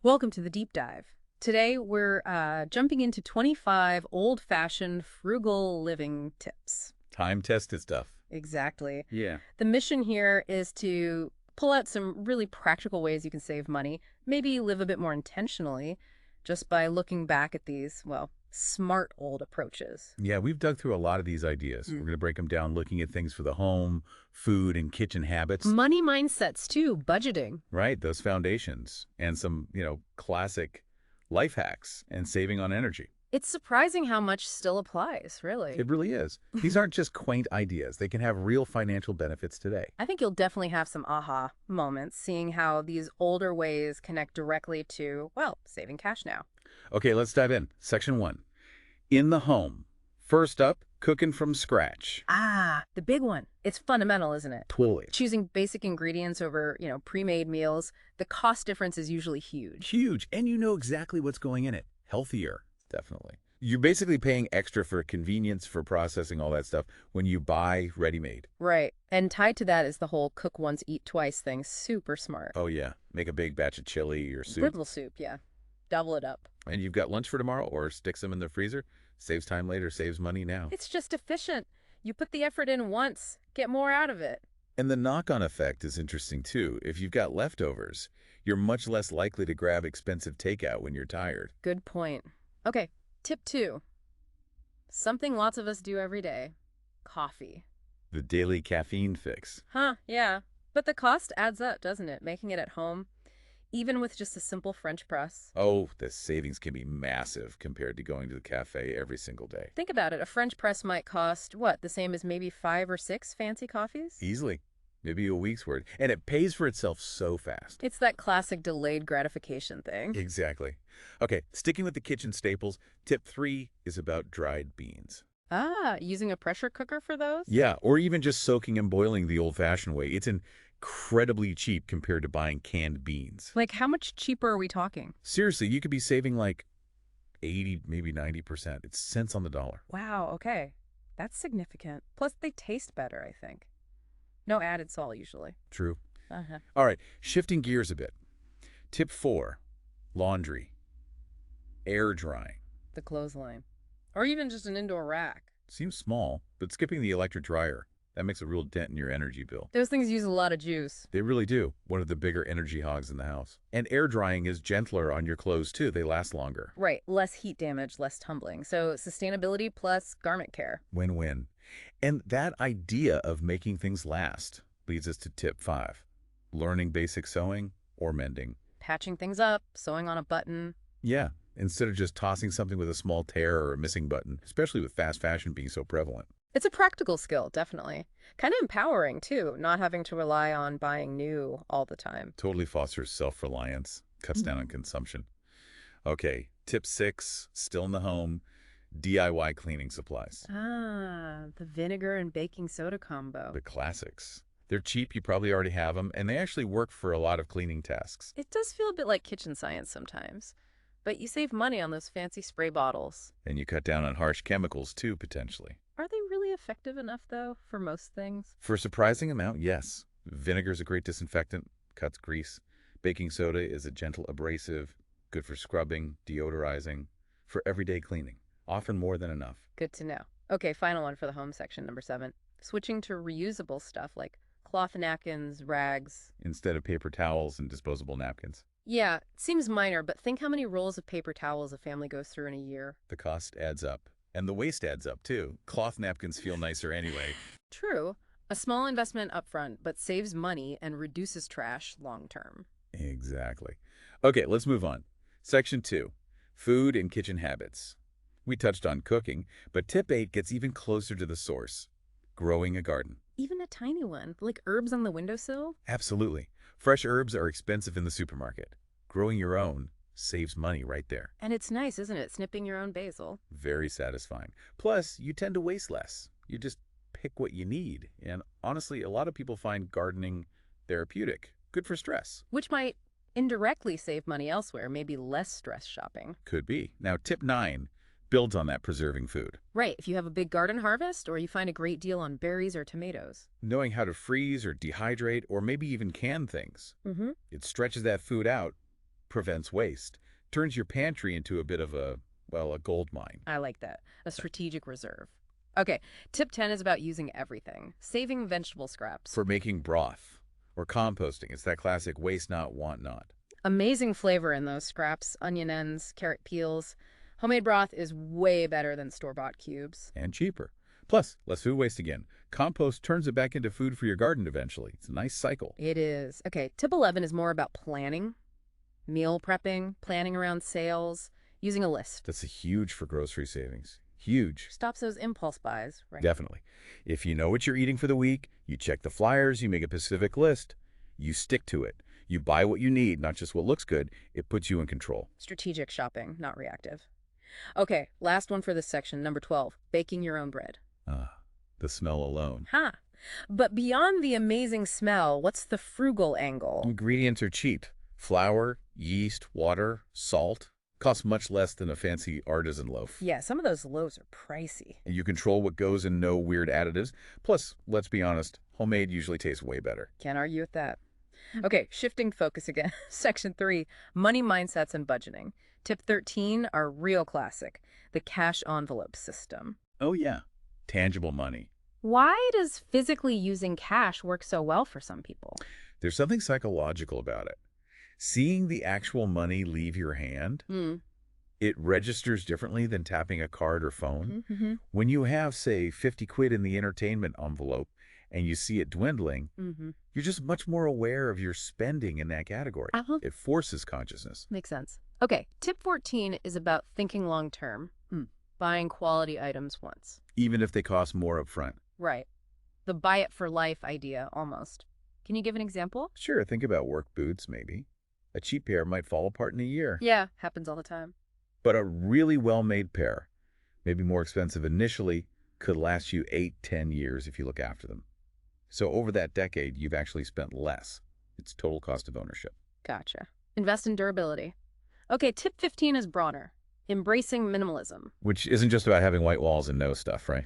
Welcome to the deep dive. Today we're jumping into 25 old-fashioned frugal living tips. Time-tested stuff. Exactly. Yeah. The mission here is to pull out some really practical ways you can save money, maybe live a bit more intentionally, just by looking back at these, well, smart old approaches. Yeah, we've dug through a lot of these ideas. We're Mm. going to break them down looking at things for the home, food, and kitchen habits, Money mindsets too, budgeting. right? Those foundations and some, classic life hacks and saving on energy. It's surprising how much still applies, really. It really is. These aren't just quaint ideas. They can have real financial benefits today. I think you'll definitely have some aha moments seeing how these older ways connect directly to, well, saving cash now. Okay, let's dive in. Section 1. In the home. First up, cooking from scratch. Ah, the big one. It's fundamental, isn't it? Totally. Choosing basic ingredients over, pre-made meals, the cost difference is usually huge. Huge. And you know exactly what's going in it. Healthier, definitely. You're basically paying extra for convenience, for processing, all that stuff when you buy ready-made. Right. And tied to that is the whole cook once, eat twice thing. Super smart. Oh, yeah. Make a big batch of chili or soup. Brittle soup, yeah. Double it up. And you've got lunch for tomorrow or sticks them in the freezer. Saves time later, saves money now. It's just efficient. You put the effort in once, get more out of it. And the knock-on effect is interesting, too. If you've got leftovers, you're much less likely to grab expensive takeout when you're tired. Good point. Okay, tip 2. Something lots of us do every day. Coffee. The daily caffeine fix. Huh, yeah. But the cost adds up, doesn't it? Making it at home, even with just a simple French press. Oh, the savings can be massive compared to going to the cafe every single day. Think about it. A French press might cost, what, the same as maybe 5 or 6 fancy coffees? Easily. Maybe a week's worth. And it pays for itself so fast. It's that classic delayed gratification thing. Exactly. Okay, sticking with the kitchen staples, tip 3 is about dried beans. Ah, using a pressure cooker for those? Yeah, or even just soaking and boiling the old-fashioned way. It's incredibly cheap compared to buying canned beans. Like, how much cheaper are we talking? Seriously, you could be saving like 80, maybe 90%. It's cents on the dollar. Wow, okay. That's significant. Plus, they taste better, I think. No added salt, usually. True. Uh-huh. All right, shifting gears a bit. Tip 4, laundry. Air drying. The clothesline. Or even just an indoor rack. Seems small, but skipping the electric dryer, that makes a real dent in your energy bill. Those things use a lot of juice. They really do. One of the bigger energy hogs in the house. And air drying is gentler on your clothes, too. They last longer. Right, less heat damage, less tumbling. So sustainability plus garment care. Win-win. And that idea of making things last leads us to tip 5, learning basic sewing or mending. Patching things up, sewing on a button. Yeah, instead of just tossing something with a small tear or a missing button, especially with fast fashion being so prevalent. It's a practical skill, definitely. Kind of empowering, too, not having to rely on buying new all the time. Totally fosters self-reliance, cuts down on consumption. Okay, tip 6, still in the home, DIY cleaning supplies. Ah, the vinegar and baking soda combo. The classics. They're cheap, you probably already have them, and they actually work for a lot of cleaning tasks. It does feel a bit like kitchen science sometimes. But you save money on those fancy spray bottles. And you cut down on harsh chemicals too, potentially. Are they really effective enough, though, for most things? For a surprising amount, yes. Vinegar is a great disinfectant, cuts grease. Baking soda is a gentle abrasive, good for scrubbing, deodorizing, for everyday cleaning. Often more than enough. Good to know. Okay, final one for the home section, number 7. Switching to reusable stuff like cloth napkins, rags. Instead of paper towels and disposable napkins. Yeah, it seems minor, but think how many rolls of paper towels a family goes through in a year. The cost adds up. And the waste adds up, too. Cloth napkins feel nicer anyway. True. A small investment upfront, but saves money and reduces trash long term. Exactly. Okay, let's move on. Section 2, food and kitchen habits. We touched on cooking, but tip 8 gets even closer to the source, growing a garden. Even a tiny one, like herbs on the windowsill? Absolutely. Fresh herbs are expensive in the supermarket. Growing your own saves money right there. And it's nice, isn't it, snipping your own basil? Very satisfying. Plus, you tend to waste less. You just pick what you need. And honestly, a lot of people find gardening therapeutic. Good for stress. Which might indirectly save money elsewhere, maybe less stress shopping. Could be. Now, tip 9 builds on that preserving food. Right, if you have a big garden harvest or you find a great deal on berries or tomatoes. Knowing how to freeze or dehydrate or maybe even can things. Mm-hmm. It stretches that food out prevents waste, turns your pantry into a bit of a, well, a gold mine. I like that. A strategic reserve. Okay, tip 10 is about using everything, saving vegetable scraps. For making broth or composting, it's that classic waste not, want not. Amazing flavor in those scraps, onion ends, carrot peels. Homemade broth is way better than store-bought cubes. And cheaper. Plus, less food waste again. Compost turns it back into food for your garden eventually. It's a nice cycle. It is. Okay, tip 11 is more about planning, meal prepping, planning around sales, using a list. That's a huge for grocery savings. Huge. Stops those impulse buys, right? Definitely. If you know what you're eating for the week, you check the flyers, you make a specific list, you stick to it. You buy what you need, not just what looks good. It puts you in control. Strategic shopping, not reactive. Okay, last one for this section, number 12, baking your own bread. The smell alone. Huh. But beyond the amazing smell, what's the frugal angle? Ingredients are cheap. Flour, yeast, water, salt. Costs much less than a fancy artisan loaf. Yeah, some of those loaves are pricey. And you control what goes in, no weird additives. Plus, let's be honest, homemade usually tastes way better. Can't argue with that. Okay, shifting focus again. Section 3, money mindsets and budgeting. Tip 13, our real classic, the cash envelope system. Oh yeah, tangible money. Why does physically using cash work so well for some people? There's something psychological about it. Seeing the actual money leave your hand, it registers differently than tapping a card or phone. When you have, say, 50 quid in the entertainment envelope and you see it dwindling, you're just much more aware of your spending in that category. It forces consciousness. Makes sense. Okay, tip 14 is about thinking long term, buying quality items once. Even if they cost more up front. Right. The buy it for life idea, almost. Can you give an example? Sure, think about work boots, maybe. A cheap pair might fall apart in a year. Yeah, happens all the time. But a really well-made pair, maybe more expensive initially, could last you 8-10 years if you look after them. So over that decade, you've actually spent less. It's total cost of ownership. Gotcha. Invest in durability. Okay, tip 15 is broader. Embracing minimalism. Which isn't just about having white walls and no stuff, right?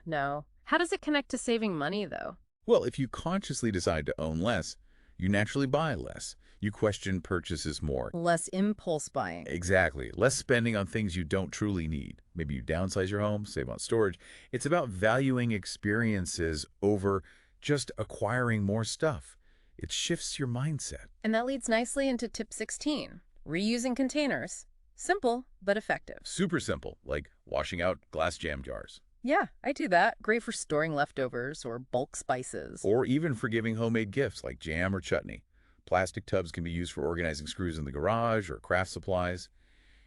No. How does it connect to saving money, though? Well, if you consciously decide to own less, you naturally buy less. You question purchases more. Less impulse buying. Exactly. Less spending on things you don't truly need. Maybe you downsize your home, save on storage. It's about valuing experiences over just acquiring more stuff. It shifts your mindset. And that leads nicely into tip 16, reusing containers. Simple, but effective. Super simple, like washing out glass jam jars. Yeah, I do that. Great for storing leftovers or bulk spices. Or even for giving homemade gifts like jam or chutney. Plastic tubs can be used for organizing screws in the garage or craft supplies.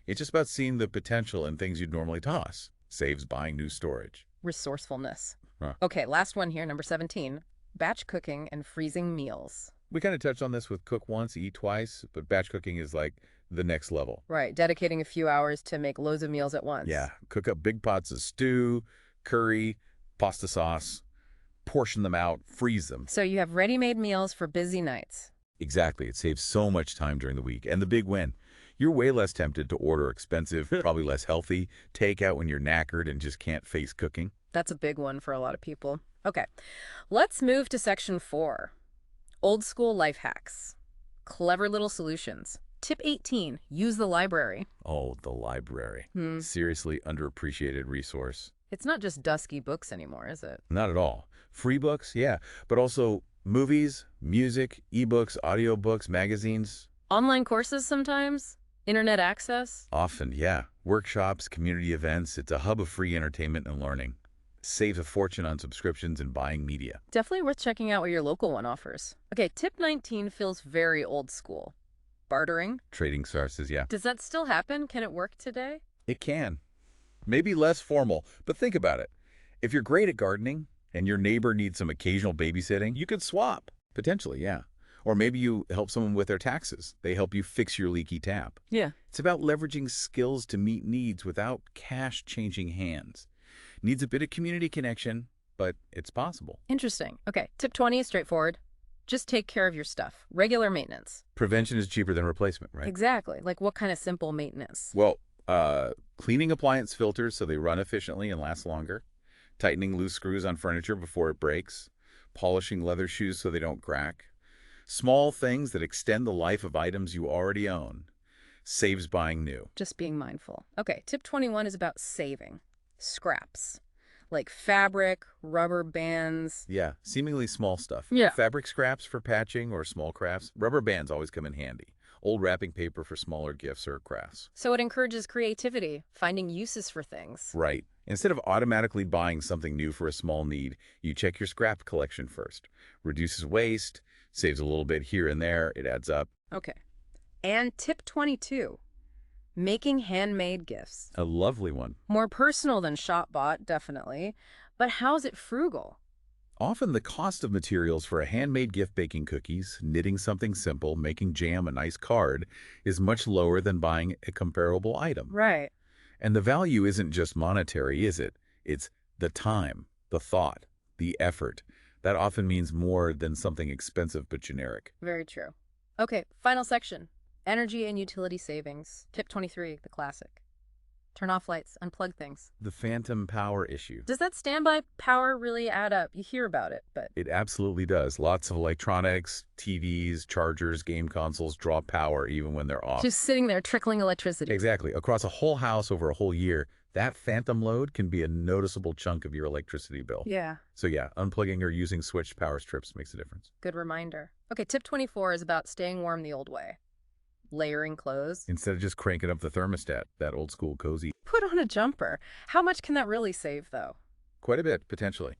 It's just about seeing the potential in things you'd normally toss. Saves buying new storage. Resourcefulness. Huh. Okay, last one here, number 17, batch cooking and freezing meals. We kind of touched on this with cook once, eat twice, but batch cooking is like the next level. Right, dedicating a few hours to make loads of meals at once. Yeah, cook up big pots of stew, curry, pasta sauce, portion them out, freeze them. So you have ready-made meals for busy nights. Exactly. It saves so much time during the week. And the big win, you're way less tempted to order expensive, probably less healthy, takeout when you're knackered and just can't face cooking. That's a big one for a lot of people. Okay, let's move to section 4. Old school life hacks. Clever little solutions. Tip 18, use the library. Oh, the library. Seriously underappreciated resource. It's not just dusky books anymore, is it? Not at all. Free books, yeah, but also movies, music, ebooks, audiobooks, magazines. Online courses sometimes? Internet access? Often, yeah. Workshops, community events. It's a hub of free entertainment and learning. Saves a fortune on subscriptions and buying media. Definitely worth checking out what your local one offers. Okay, tip 19 feels very old school. Bartering? Trading sources, yeah. Does that still happen? Can it work today? It can. Maybe less formal, but think about it. If you're great at gardening and your neighbor needs some occasional babysitting, you could swap. Potentially, yeah. Or maybe you help someone with their taxes. They help you fix your leaky tap. Yeah. It's about leveraging skills to meet needs without cash changing hands. Needs a bit of community connection, but it's possible. Interesting. Okay, tip 20 is straightforward. Just take care of your stuff. Regular maintenance. Prevention is cheaper than replacement, right? Exactly. Like what kind of simple maintenance? Well, cleaning appliance filters so they run efficiently and last longer. Tightening loose screws on furniture before it breaks. Polishing leather shoes so they don't crack. Small things that extend the life of items you already own. saves buying new. Just being mindful. Okay, tip 21 is about saving. Scraps, like fabric, rubber bands. Yeah, seemingly small stuff. Yeah. Fabric scraps for patching or small crafts. Rubber bands always come in handy. Old wrapping paper for smaller gifts or crafts. So it encourages creativity, finding uses for things. Right. Instead of automatically buying something new for a small need, you check your scrap collection first. Reduces waste, saves a little bit here and there, it adds up. Okay. And tip 22, making handmade gifts. A lovely one. More personal than shop bought, definitely. But how's it frugal? Often the cost of materials for a handmade gift baking cookies, knitting something simple, making jam a nice card, is much lower than buying a comparable item. Right. And the value isn't just monetary, is it? It's the time, the thought, the effort. That often means more than something expensive but generic. Very true. Okay, final section. Energy and utility savings. Tip 23, the classic. Turn off lights, unplug things. The phantom power issue. Does that standby power really add up? You hear about it, but It absolutely does. Lots of electronics, TVs, chargers, game consoles draw power even when they're off. just sitting there trickling electricity. Exactly. Across a whole house over a whole year, that phantom load can be a noticeable chunk of your electricity bill. Yeah, So yeah, unplugging or using switched power strips makes a difference. good reminder. Okay, tip 24 is about staying warm the old way. Layering clothes. Instead of just cranking up the thermostat, that old school cozy. Put on a jumper. How much can that really save, though? Quite a bit, potentially.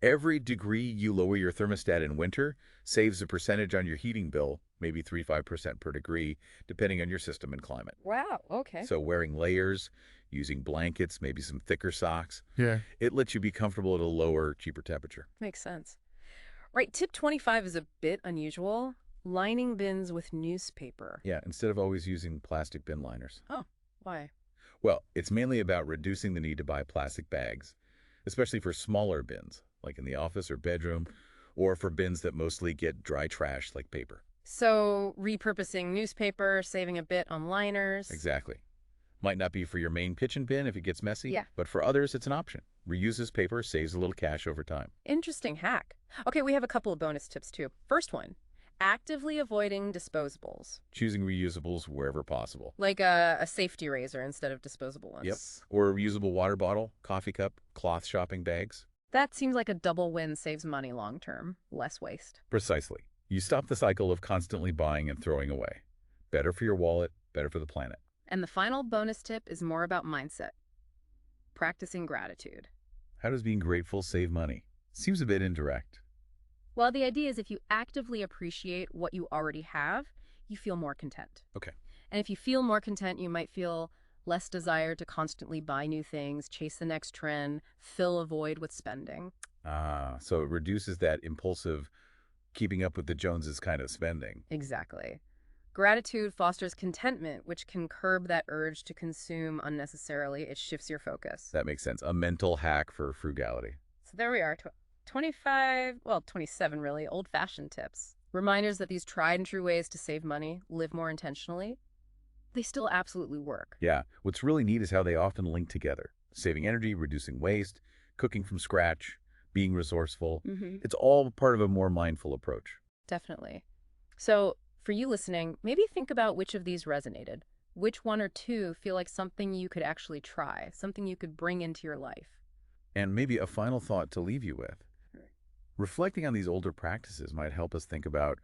Every degree you lower your thermostat in winter saves a percentage on your heating bill, maybe 3–5% per degree, depending on your system and climate. Wow, okay. So wearing layers, using blankets, maybe some thicker socks, Yeah. it lets you be comfortable at a lower, cheaper temperature. Makes sense. Right, tip 25 is a bit unusual. Lining bins with newspaper. Yeah, instead of always using plastic bin liners. Oh, why? Well, it's mainly about reducing the need to buy plastic bags, especially for smaller bins, like in the office or bedroom, or for bins that mostly get dry trash like paper. So, repurposing newspaper, saving a bit on liners. Exactly. Might not be for your main kitchen bin if it gets messy, Yeah. but for others, it's an option. Reuses paper, saves a little cash over time. Interesting hack. Okay, we have a couple of bonus tips too. First one, actively avoiding disposables. Choosing reusables wherever possible. Like a safety razor instead of disposable ones. Yep. Or a reusable water bottle, coffee cup, cloth shopping bags. That seems like a double win, saves money long term. Less waste. Precisely. You stop the cycle of constantly buying and throwing away. Better for your wallet, better for the planet. And the final bonus tip is more about mindset. Practicing gratitude. How does being grateful save money? Seems a bit indirect. Well, the idea is if you actively appreciate what you already have, you feel more content. Okay. And if you feel more content, you might feel less desire to constantly buy new things, chase the next trend, fill a void with spending. So it reduces that impulsive, keeping up with the Joneses kind of spending. Exactly. Gratitude fosters contentment, which can curb that urge to consume unnecessarily. It shifts your focus. That makes sense. A mental hack for frugality. So there we are. 25, well, 27 really, old-fashioned tips. Reminders that these tried and true ways to save money, live more intentionally, they still absolutely work. Yeah. What's really neat is how they often link together. Saving energy, reducing waste, cooking from scratch, being resourceful. It's all part of a more mindful approach. Definitely. So for you listening, maybe think about which of these resonated. Which one or two feel like something you could actually try, something you could bring into your life. And maybe a final thought to leave you with. Reflecting on these older practices might help us think about,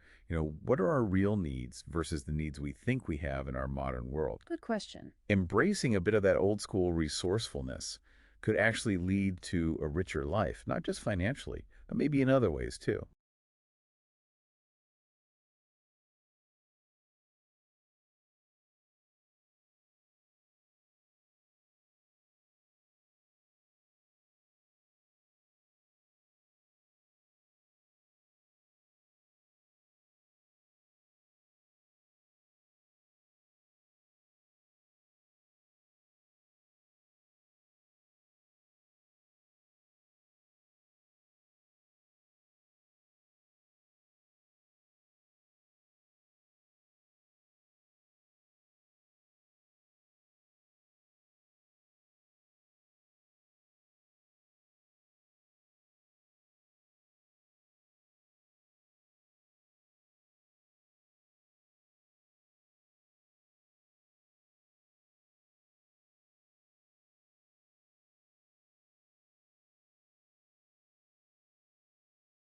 what are our real needs versus the needs we think we have in our modern world? Good question. Embracing a bit of that old school resourcefulness could actually lead to a richer life, not just financially, but maybe in other ways too.